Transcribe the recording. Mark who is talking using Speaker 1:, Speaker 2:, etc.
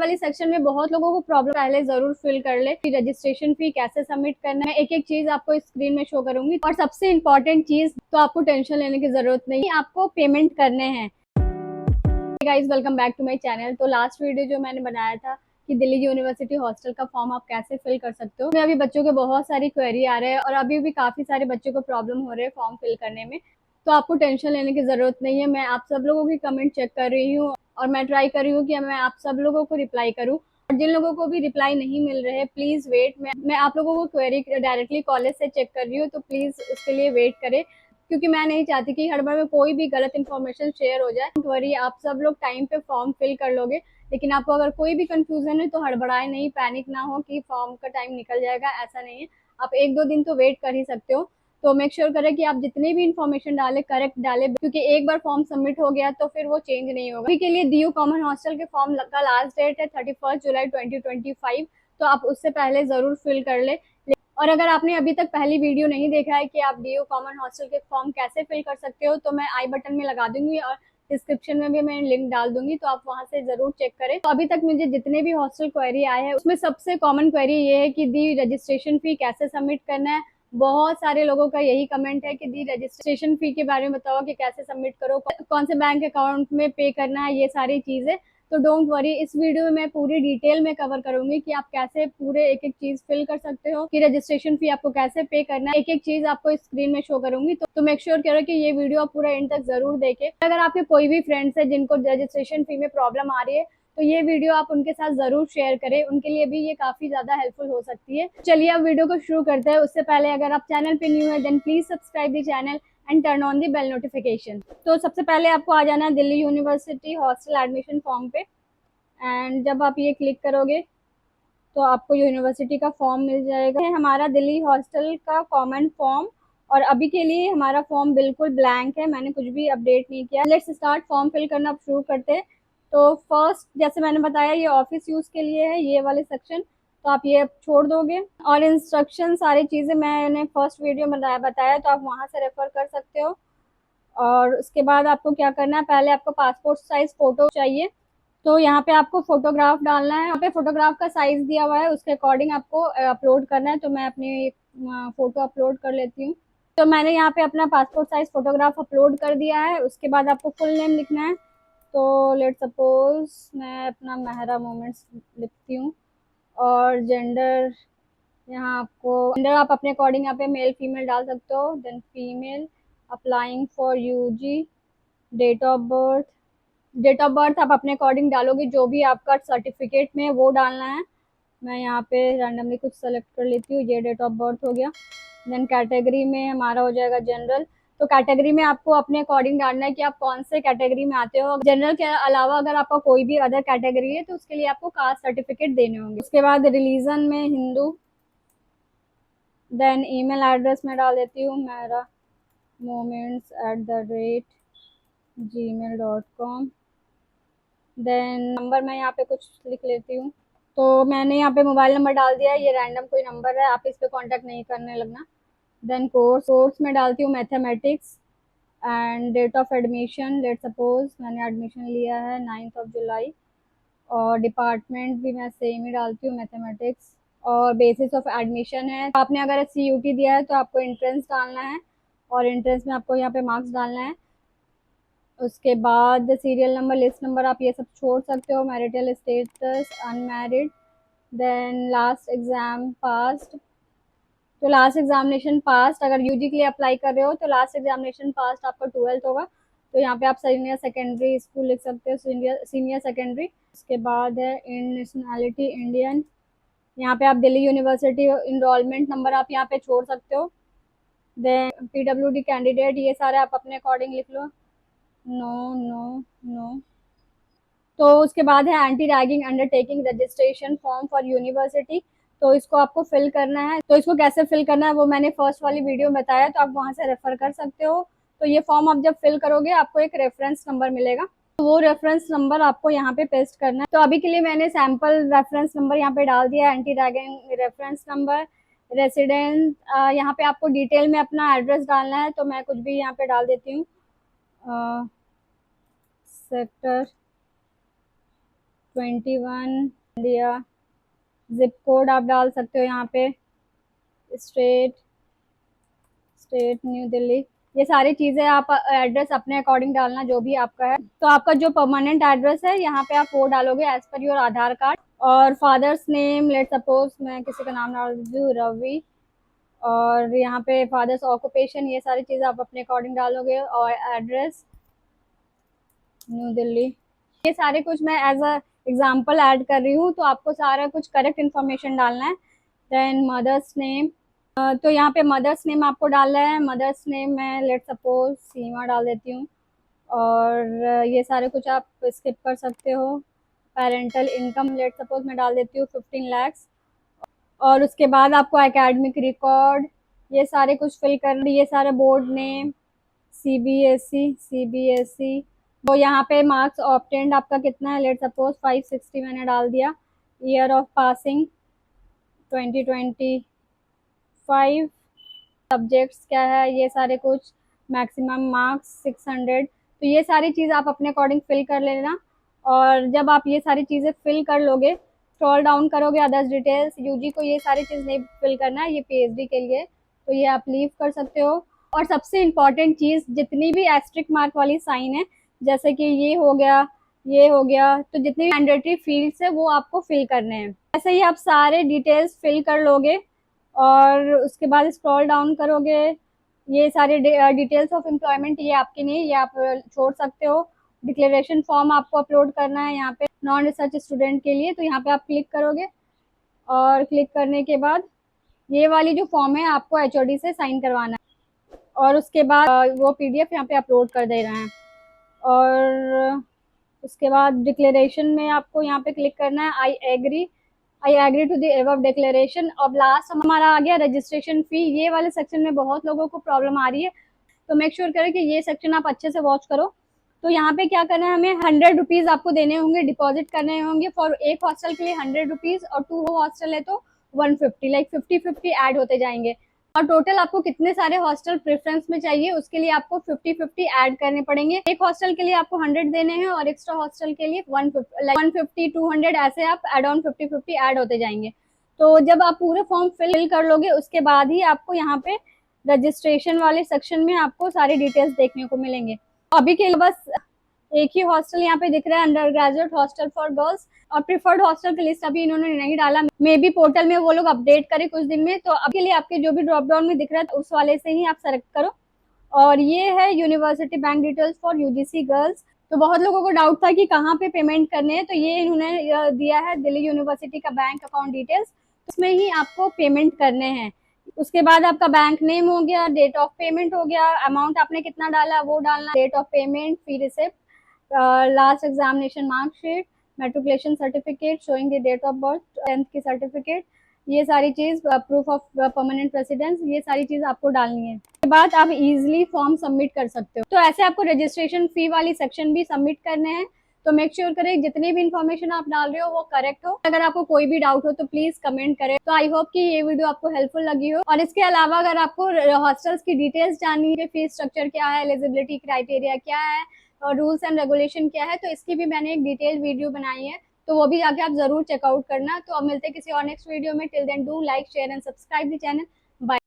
Speaker 1: वाले सेक्शन में बहुत लोगों को प्रॉब्लम, पहले जरूर फिल कर ले कि रजिस्ट्रेशन फी कैसे सबमिट करना है। एक एक चीज आपको स्क्रीन में शो करूंगी। और सबसे इम्पोर्टेंट चीज, तो आपको टेंशन लेने की जरूरत नहीं, आपको पेमेंट करने हैं। Guys, welcome back to my channel. तो लास्ट वीडियो जो मैंने बनाया था कि दिल्ली यूनिवर्सिटी हॉस्टल का फॉर्म आप कैसे फिल कर सकते हो, अभी बच्चों के बहुत सारी क्वेरी आ रहे हैं और अभी भी काफी सारे बच्चों को प्रॉब्लम हो रहे हैं फॉर्म फिल करने में। तो आपको टेंशन लेने की जरूरत नहीं है। मैं आप सब लोगों की कमेंट चेक कर रही हूँ और मैं ट्राई कर रही हूँ कि मैं आप सब लोगों को रिप्लाई करूँ। और जिन लोगों को भी रिप्लाई नहीं मिल रहे हैं, प्लीज वेट। मैं आप लोगों को क्वेरी डायरेक्टली कॉलेज से चेक कर रही हूँ, तो प्लीज उसके लिए वेट करें, क्योंकि मैं नहीं चाहती कि हड़बड़ में कोई भी गलत इन्फॉर्मेशन शेयर हो जाए। डोंट वरी, आप सब लोग टाइम पे फॉर्म फिल कर लोगे। लेकिन आपको अगर कोई भी कंफ्यूजन है तो हड़बड़ाए नहीं, पैनिक ना हो कि फॉर्म का टाइम निकल जाएगा, ऐसा नहीं है। आप एक दो दिन तो वेट कर ही सकते हो। तो मेक श्योर करें कि आप जितनी भी इन्फॉर्मेशन डालें करेक्ट डालें, क्योंकि एक बार फॉर्म सबमिट हो गया तो फिर वो चेंज नहीं होगा। अभी के लिए डीयू कॉमन हॉस्टल के फॉर्म का लास्ट डेट है 31 जुलाई 2025। तो आप उससे पहले जरूर फिल कर ले। और अगर आपने अभी तक पहली वीडियो नहीं देखा है कि आप डीयू कॉमन हॉस्टल के फॉर्म कैसे फिल कर सकते हो, तो मैं आई बटन में लगा दूंगी और डिस्क्रिप्शन में भी मैं लिंक डाल दूंगी, तो आप वहां से जरूर चेक करें। तो अभी तक मुझे जितने भी हॉस्टल क्वेरी आए हैं उसमें सबसे कॉमन क्वेरी ये है कि दी रजिस्ट्रेशन फी कैसे सबमिट करना है। बहुत सारे लोगों का यही कमेंट है कि दी रजिस्ट्रेशन फी के बारे में बताओ कि कैसे सबमिट करो, कौन से बैंक अकाउंट में पे करना है, ये सारी चीजें। तो डोंट वरी, इस वीडियो में मैं पूरी डिटेल में कवर करूंगी कि आप कैसे पूरे एक एक चीज फिल कर सकते हो, कि रजिस्ट्रेशन फी आपको कैसे पे करना है। एक एक चीज आपको स्क्रीन में शो करूंगी, तो मेक श्योर करो कि ये वीडियो आप पूरा एंड तक जरूर देखें। अगर आपके कोई भी फ्रेंड्स है जिनको रजिस्ट्रेशन फी में प्रॉब्लम आ रही है, तो ये वीडियो आप उनके साथ जरूर शेयर करें, उनके लिए भी ये काफी ज्यादा हेल्पफुल हो सकती है। चलिए अब वीडियो को शुरू करते हैं। उससे पहले अगर आप चैनल पे न्यू है then please subscribe the channel and turn on the bell notification. तो सबसे पहले आपको आ जाना है Delhi University hostel admission form पे। एंड जब आप ये क्लिक करोगे तो आपको यूनिवर्सिटी का फॉर्म मिल जाएगा। है हमारा दिल्ली हॉस्टल का कॉमन फॉर्म। और अभी के लिए हमारा फॉर्म बिल्कुल ब्लैंक है, मैंने कुछ भी अपडेट नहीं किया। लेट्स स्टार्ट, फॉर्म फिल करना शुरू करते हैं। तो फर्स्ट, जैसे मैंने बताया, ये ऑफिस यूज के लिए है ये वाले सेक्शन, तो आप ये छोड़ दोगे। और इंस्ट्रक्शन सारी चीजें मैंने फर्स्ट वीडियो में बताया, तो आप वहां से रेफर कर सकते हो। और उसके बाद आपको क्या करना है, पहले आपको पासपोर्ट साइज फोटो चाहिए। तो यहाँ पे आपको फोटोग्राफ डालना है। यहाँ पे फोटोग्राफ का साइज दिया हुआ है, उसके अकॉर्डिंग आपको अपलोड करना है। तो मैं अपनी फोटो अपलोड कर लेती हूँ। तो मैंने यहाँ पे अपना पासपोर्ट साइज फोटोग्राफ अपलोड कर दिया है। उसके बाद आपको फुल नेम लिखना है। तो लेट सपोज मैं अपना महरा मोमेंट्स लिखती हूँ। और जेंडर, यहाँ आपको जेंडर आप अपने अकॉर्डिंग यहाँ पे मेल फीमेल डाल सकते हो। Then female, applying for UG. Date of birth, date of birth आप अपने अकॉर्डिंग डालोगे, जो भी आपका सर्टिफिकेट में है वो डालना है। मैं यहाँ पे रैंडमली कुछ सेलेक्ट कर लेती हूँ। ये डेट ऑफ बर्थ हो गया। देन कैटेगरी में हमारा हो जाएगा जनरल। तो कैटेगरी में आपको अपने अकॉर्डिंग डालना है कि आप कौन से कैटेगरी में आते हो। जनरल के अलावा अगर आपका कोई भी अदर कैटेगरी है तो उसके लिए आपको कास्ट सर्टिफिकेट देने होंगे। उसके बाद रिलीजन में हिंदू। देन ईमेल एड्रेस में डाल देती हूँ मेरा moments@gmail.com। देन नंबर मैं यहाँ पे कुछ लिख लेती हूँ। तो मैंने यहाँ पे मोबाइल नंबर डाल दिया है, ये रैंडम कोई नंबर है, आप इस पे कांटेक्ट नहीं करने लगना। देन कोर्स में डालती हूँ mathematics. And date of admission, let suppose मैंने एडमिशन लिया है 9 जुलाई। और डिपार्टमेंट भी मैं सेम ही डालती हूँ, मैथमेटिक्स। और बेसिस ऑफ एडमिशन है, आपने अगर CUT दिया है तो आपको एंट्रेंस डालना है, और एंट्रेंस में आपको यहाँ पे मार्क्स डालना है। उसके बाद सीरियल नंबर, लिस्ट नंबर आप ये सब छोड़ सकते हो। Marital status unmarried. Then last exam passed, तो लास्ट एग्जामिनेशन पास्ट, अगर यूजी के लिए अप्लाई कर रहे हो तो लास्ट एग्जामिनेशन पास्ट आपका 12th होगा। तो यहाँ पे आप सीनियर सेकेंडरी स्कूल लिख सकते हो, सीनियर सेकेंडरी। उसके बाद है इन नेशनैलिटी इंडियन। यहाँ पे आप दिल्ली यूनिवर्सिटी इनरोलमेंट नंबर आप यहाँ पे छोड़ सकते हो। देन PWD कैंडिडेट, ये सारे आप अपने अकॉर्डिंग लिख लो। No no no. तो उसके बाद है anti ragging undertaking registration form for university. तो इसको आपको फिल करना है। तो इसको कैसे फिल करना है वो मैंने फर्स्ट वाली वीडियो में बताया, तो आप वहां से रेफर कर सकते हो। तो ये फॉर्म आप जब फिल करोगे आपको एक रेफरेंस नंबर मिलेगा, तो वो रेफरेंस नंबर आपको यहाँ पे पेस्ट करना है। तो अभी के लिए मैंने सैम्पल रेफरेंस नंबर यहाँ पे डाल दिया, anti ragging reference number. Resident, यहाँ पे आपको डिटेल में अपना एड्रेस डालना है, तो मैं कुछ भी यहाँ पे डाल देती हूँ। Sector 21 India. जिप कोड आप डाल सकते हो यहाँ पे, स्टेट स्टेट न्यू दिल्ली। ये सारी चीज़ें आप एड्रेस अपने अकॉर्डिंग डालना जो भी आपका है। तो आपका जो परमानेंट एड्रेस है यहाँ पे आप वो डालोगे as per your Aadhaar card. और फादर्स नेम, लेट सपोज मैं किसी का नाम डाल दूँ रवि, और यहाँ पे फादर्स ऑक्यूपेशन, ये सारी चीज़ें आप अपने अकॉर्डिंग डालोगे। और एड्रेस न्यू दिल्ली। ये सारे कुछ मैं एज अ एग्जाम्पल ऐड कर रही हूँ, तो आपको सारा कुछ करेक्ट इन्फॉर्मेशन डालना है। देन मदर्स नेम, तो यहाँ पे मदर्स नेम आपको डालना है। मदर्स नेम मैं लेट सपोज सीमा डाल देती हूँ। और ये सारे कुछ आप स्किप कर सकते हो। पेरेंटल इनकम लेट सपोज मैं डाल देती हूँ 15 lakhs। और उसके बाद आपको एकेडमिक रिकॉर्ड ये सारे कुछ फिल कर, ये सारे बोर्ड नेम, सीबीएसई। वो यहाँ पे मार्क्स ऑब्टेन्ड आपका कितना है, लेट सपोज 560 मैंने डाल दिया। Year of passing 2025। सब्जेक्ट्स क्या है, ये सारे कुछ। Maximum marks 600। तो ये सारी चीज़ आप अपने अकॉर्डिंग फिल कर लेना। और जब आप ये सारी चीज़ें फिल कर लोगे, स्क्रॉल डाउन करोगे अदर्स डिटेल्स, यूजी को ये सारी चीज़ नहीं फिल करना है, ये पीएचडी के लिए, तो ये आप लीव कर सकते हो। और सबसे इम्पॉर्टेंट चीज़, जितनी भी एस्ट्रिक मार्क वाली साइन है, जैसे कि ये हो गया, ये हो गया, तो जितनी भी मैंडेटरी फील्ड्स है वो आपको फिल करने हैं। ऐसे ही आप सारे डिटेल्स फिल कर लोगे और उसके बाद स्क्रॉल डाउन करोगे। ये सारे डिटेल्स ऑफ एम्प्लॉयमेंट ये आपके नहीं, ये आप छोड़ सकते हो। डिक्लेरेशन फॉर्म आपको अपलोड करना है यहाँ पे नॉन रिसर्च स्टूडेंट के लिए, तो यहाँ पे आप क्लिक करोगे। और क्लिक करने के बाद ये वाली जो फॉर्म है आपको एचओडी से साइन करवाना है। और उसके बाद वो पीडीएफ यहाँ पे अपलोड कर दे रहे हैं। और उसके बाद डिक्लेरेशन में आपको यहाँ पे क्लिक करना है I agree to the above declaration. अब लास्ट हमारा आ गया रजिस्ट्रेशन फी। ये वाले सेक्शन में बहुत लोगों को प्रॉब्लम आ रही है, तो मेक श्योर करें कि ये सेक्शन आप अच्छे से वॉच करो। तो यहाँ पे क्या करना है, हमें 100 रुपीज़ आपको देने होंगे, डिपॉजिट करने होंगे फॉर एक हॉस्टल के लिए 100 रुपीज़, और 2 हॉस्टल है तो 150, लाइक 50-50 ऐड होते जाएंगे। और टोटल आपको कितने सारे हॉस्टल प्रेफरेंस में चाहिए उसके लिए आपको 50-50 ऐड करने पड़ेंगे। एक हॉस्टल के लिए आपको 100 देने हैं और एक्स्ट्रा हॉस्टल के लिए 150, 200 ऐसे आप एड ऑन 50-50 ऐड होते जाएंगे। तो जब आप पूरे फॉर्म फिल कर लोगे उसके बाद ही आपको यहाँ पे रजिस्ट्रेशन वाले सेक्शन में आपको सारी डिटेल्स देखने को मिलेंगे। अभी के लिए बस एक ही हॉस्टल यहाँ पे दिख रहा है, under graduate hostel for girls. और प्रिफर्ड हॉस्टल की लिस्ट अभी इन्होंने नहीं डाला, मे बी पोर्टल में वो लोग अपडेट करें कुछ दिन में। तो अभी के लिए आपके जो भी ड्रॉप डाउन में दिख रहा है उस वाले से ही आप सेलेक्ट करो। और ये है university bank details for UGC girls. तो बहुत लोगों को डाउट था कि कहाँ पे पेमेंट करने हैं, तो ये इन्होंने दिया है दिल्ली यूनिवर्सिटी का बैंक अकाउंट डिटेल्स, उसमें ही आपको पेमेंट करने हैं। उसके बाद आपका बैंक नेम हो गया, डेट ऑफ पेमेंट हो गया, अमाउंट आपने कितना डाला वो डालना, date of payment, fee receipt, last examination marksheet, matriculation certificate showing the date of birth, 10th की सर्टिफिकेट, ये सारी चीज, प्रूफ ऑफ परमानेंट रेसिडेंस, ये सारी चीज आपको डालनी है। उसके बाद आप इजीली फॉर्म सबमिट कर सकते हो। तो ऐसे आपको रजिस्ट्रेशन फी वाली सेक्शन भी सबमिट करने हैं। तो मेक श्योर करें जितनी भी इन्फॉर्मेशन आप डाल रहे हो वो करेक्ट हो। अगर आपको कोई भी डाउट हो तो प्लीज कमेंट करें। तो आई होप कि ये वीडियो आपको हेल्पफुल लगी हो। और इसके अलावा अगर आपको हॉस्टल्स की डिटेल्स जाननी है, फीस स्ट्रक्चर क्या है, एलिजिबिलिटी क्राइटेरिया क्या है और रूल्स एंड रेगुलेशन क्या है, तो इसकी भी मैंने एक डिटेल वीडियो बनाई है, तो वो भी जाके आप जरूर चेकआउट करना। तो अब मिलते हैं किसी और नेक्स्ट वीडियो में। Till then do like, share and subscribe the channel. Bye.